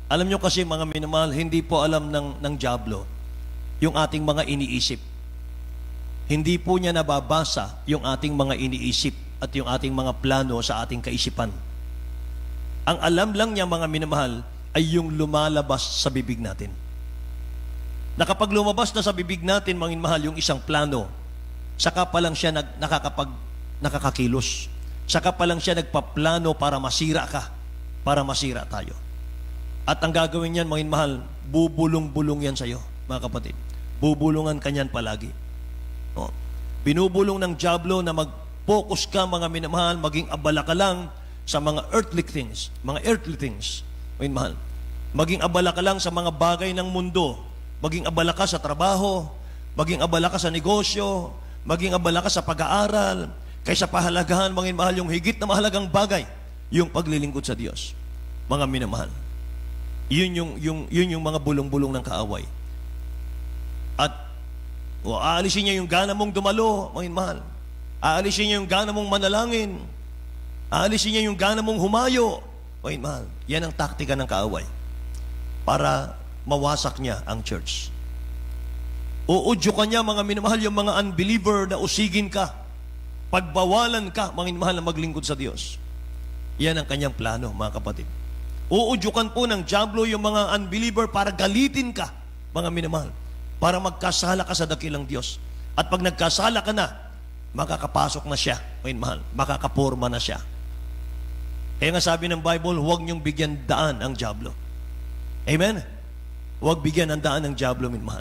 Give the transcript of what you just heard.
Alam nyo kasi mga minamahal, hindi po alam ng dyablo yung ating mga iniisip. Hindi po niya nababasa yung ating mga iniisip at yung ating mga plano sa ating kaisipan. Ang alam lang niya mga minamahal ay yung lumalabas sa bibig natin. Na kapag lumabas na sa bibig natin mga minamahal yung isang plano, saka pa lang siya nakakakilos. Saka pa lang siya nagpaplano para masira ka, para masira tayo. At ang gagawin niyan, mga mahal, bubulong-bulong yan sa iyo, mga kapatid. Bubulungan ka niyan palagi. O, binubulong ng dyablo na mag-focus ka, mga minamahal, maging abala ka lang sa mga earthly things, mga mga mahal. Maging abala ka lang sa mga bagay ng mundo. Maging abala ka sa trabaho, maging abala ka sa negosyo, maging abala ka sa pag-aaral, kaysa pahalagahan, mga mahal, yung higit na mahalagang bagay, yung paglilingkod sa Diyos. Mga minamahal. Yun yung mga bulong-bulong ng kaaway. At aalisin niya yung gana mong dumalo, mga mahal. Aalisin niya yung gana mong manalangin. Aalisin niya yung gana mong humayo, mga mahal. Yan ang taktika ng kaaway para mawasak niya ang church. Uudyo ka niya, mga minamahal, yung mga unbeliever na usigin ka, pagbawalan ka, mga minamahal, na maglingkod sa Diyos. Yan ang kanyang plano, mga kapatid. Uudyukan po ng dyablo yung mga unbeliever para galitin ka, mga minamahal, para magkasala ka sa dakilang Diyos. At pag nagkasala ka na, makakapasok na siya, mga minamahal, makakaporma na siya. Kaya nga sabi ng Bible, huwag niyong bigyan daan ang dyablo. Amen? Huwag bigyan ng daan ng dyablo, minamahal.